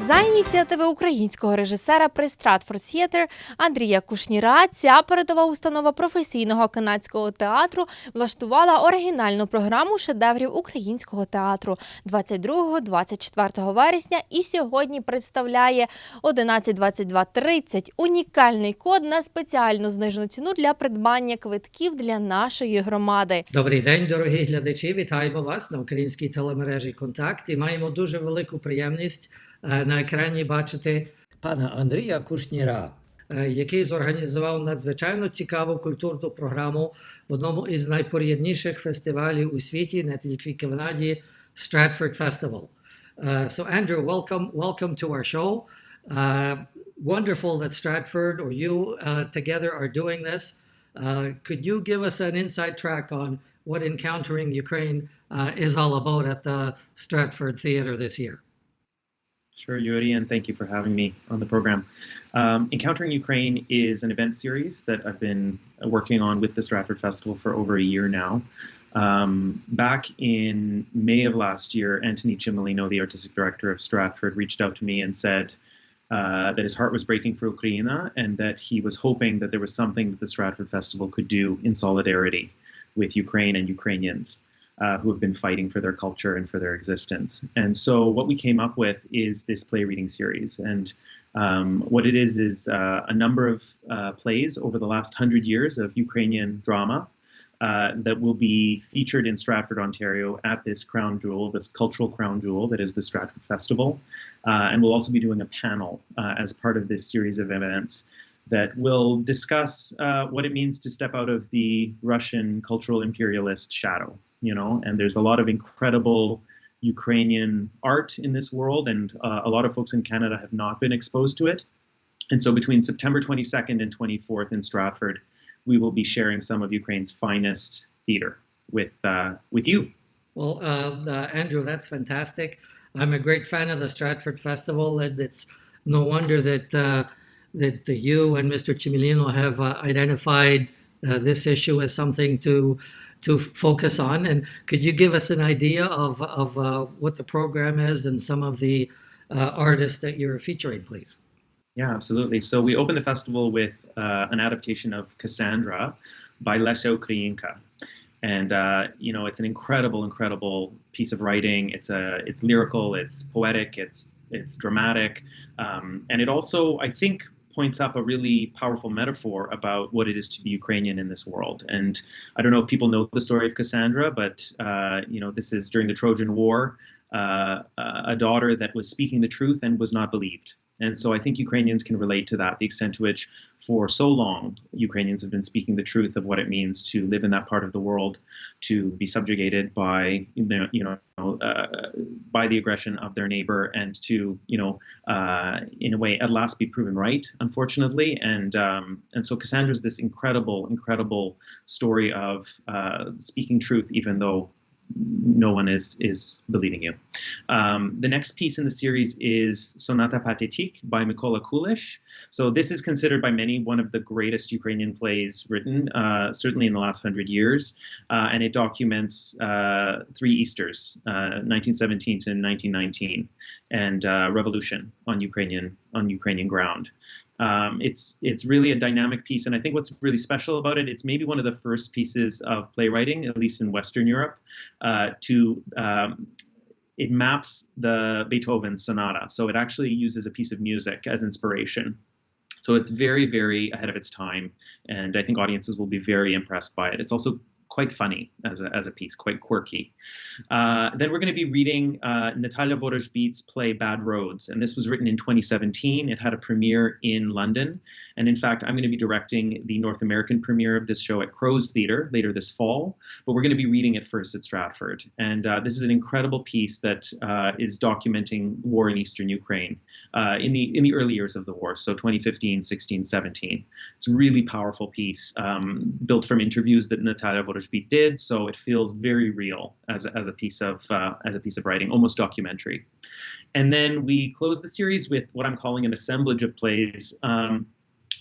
За ініціативи українського режисера при Stratford Theatre Андрія Кушніра, ця передова установа професійного канадського театру влаштувала оригінальну програму шедеврів українського театру 22-24 вересня і сьогодні представляє 11.22.30 унікальний код на спеціальну знижену ціну для придбання квитків для нашої громади. Добрий день, дорогі глядачі! Вітаємо вас на українській телемережі «Контакт» і маємо дуже велику приємність на екрані бачити пана Андрія Кушніра, який зорганізував надзвичайно цікаву культурну програму в одному із найпорядніших фестивалів у світі, не тільки в Канаді, Stratford Festival. So Andrew, welcome to our show. Wonderful that Stratford or you together are doing this. Could you give us an inside track on what Encountering Ukraine is all about at the Stratford Theatre this year? Sure, Yuri, and thank you for having me on the program. Encountering Ukraine is an event series that I've been working on with the Stratford Festival for over a year now. Back in May of last year, Anthony Cimolino, the artistic director of Stratford, reached out to me and said that his heart was breaking for Ukraine and that he was hoping that there was something that the Stratford Festival could do in solidarity with Ukraine and Ukrainians who have been fighting for their culture and for their existence. And so what we came up with is this play reading series. And what it is a number of plays over the last 100 years of Ukrainian drama that will be featured in Stratford, Ontario at this crown jewel, this cultural crown jewel that is the Stratford Festival. And we'll also be doing a panel as part of this series of events that will discuss what it means to step out of the Russian cultural imperialist shadow, you know, and there's a lot of incredible Ukrainian art in this world, and a lot of folks in Canada have not been exposed to it. And so between September 22nd and 24th in Stratford, we will be sharing some of Ukraine's finest theater with you. Well, Andrew, that's fantastic. I'm a great fan of the Stratford Festival, and it's no wonder that you and Mr. Cimolino have identified this issue as something to focus on. And could you give us an idea of what the program is and some of the artists that you're featuring, please? Yeah, absolutely. So we open the festival with an adaptation of Cassandra by Lesya Ukrainka. And, you know, it's an incredible piece of writing. It's lyrical, it's poetic, it's dramatic. And it also, I think, points up a really powerful metaphor about what it is to be Ukrainian in this world. And I don't know if people know the story of Cassandra, but, you know, this is during the Trojan War, a daughter that was speaking the truth and was not believed. And so I think Ukrainians can relate to that, the extent to which for so long Ukrainians have been speaking the truth of what it means to live in that part of the world, to be subjugated by, by the aggression of their neighbor, and to, in a way, at last be proven right, unfortunately. And so Cassandra's this incredible story of speaking truth, even though no one is believing you. The next piece in the series is Sonata Pathetique by Mykola Kulish. So this is considered by many one of the greatest Ukrainian plays written, certainly in the last 100 years. And it documents 3 Easters, 1917 to 1919, and revolution on Ukrainian ground. It's really a dynamic piece, and I think what's really special about it, it's maybe one of the first pieces of playwriting, at least in Western Europe, it maps the Beethoven sonata. So it actually uses a piece of music as inspiration. So it's very ahead of its time, and I think audiences will be very impressed by it. It's also quite funny as a piece, quite quirky. Then we're going to be reading Natalia Vorozhbit's play Bad Roads, and this was written in 2017. It had a premiere in London, and in fact, I'm going to be directing the North American premiere of this show at Crow's Theatre later this fall, but we're going to be reading it first at Stratford. And this is an incredible piece that is documenting war in Eastern Ukraine in the early years of the war, so 2015, 16, 17. It's a really powerful piece, built from interviews that Natalia Vorozhbit did, so it feels very real as a piece of writing, almost documentary. And then we close the series with what I'm calling an assemblage of plays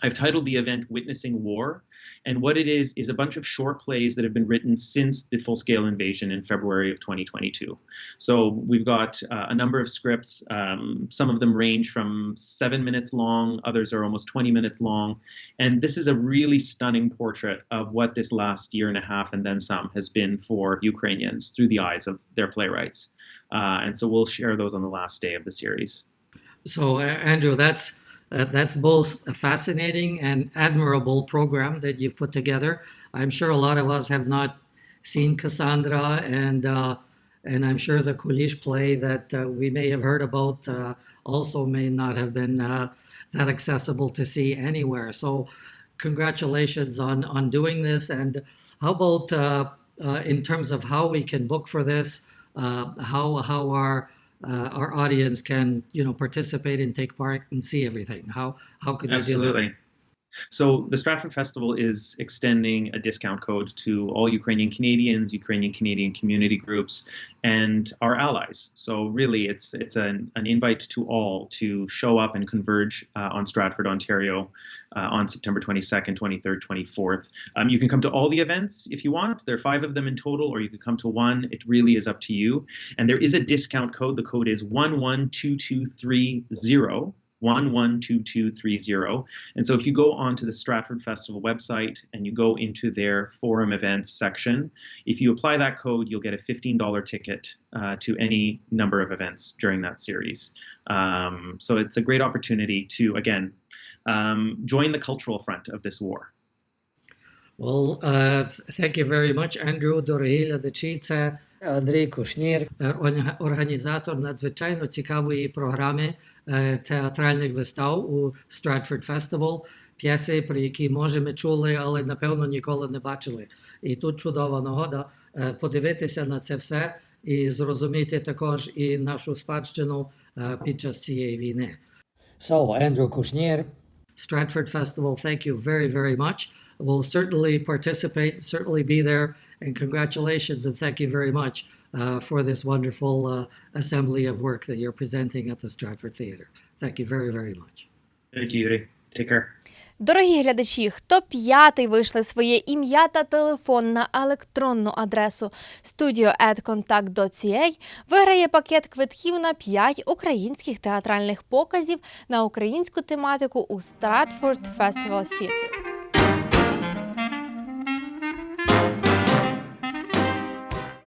I've titled the event Witnessing War, and what it is a bunch of short plays that have been written since the full-scale invasion in February of 2022. So we've got a number of scripts. Some of them range from 7 minutes long, others are almost 20 minutes long, and this is a really stunning portrait of what this last year and a half and then some has been for Ukrainians through the eyes of their playwrights. And so we'll share those on the last day of the series. So, Andrew, that's both a fascinating and admirable program that you've put together. I'm sure a lot of us have not seen Cassandra, and I'm sure the Kulish play that we may have heard about also may not have been that accessible to see anywhere. So, congratulations on doing this. And how about in terms of how we can book for this? How our audience can, participate and take part and see everything. How could we do that? Absolutely. So the Stratford Festival is extending a discount code to all Ukrainian Canadians, Ukrainian Canadian community groups, and our allies. So really, it's an invite to all to show up and converge on Stratford, Ontario, on September 22nd, 23rd, 24th. You can come to all the events if you want. There are 5 of them in total, or you can come to one. It really is up to you. And there is a discount code. The code is 112230. 112230. And so if you go onto the Stratford Festival website and you go into their forum events section, if you apply that code, you'll get a $15 ticket to any number of events during that series. So it's a great opportunity to, again, join the cultural front of this war. Well, thank you very much, Andrew. Дорогі глядачі, це Андрій Кушнір, організатор надзвичайно цікавої програми театральних вистав у Stratford Festival, п'єси, про які, може, ми чули, але, напевно, ніколи не бачили. І тут чудова нагода подивитися на це все і зрозуміти також і нашу спадщину під час цієї війни. So, Andrew Kushnir, Stratford Festival, thank you very, very much. We'll certainly participate, certainly be there, and congratulations and thank you very much for this wonderful assembly of work that you're presenting at the Stratford Theatre. Thank you very, very much. Thank you, Yuri. Take care. Дорогі глядачі, хто п'ятий вийшли своє ім'я та телефон на електронну адресу studio@kontakt.ca, виграє пакет квитків на 5 українських театральних показів на українську тематику у Stratford Festival Theatre.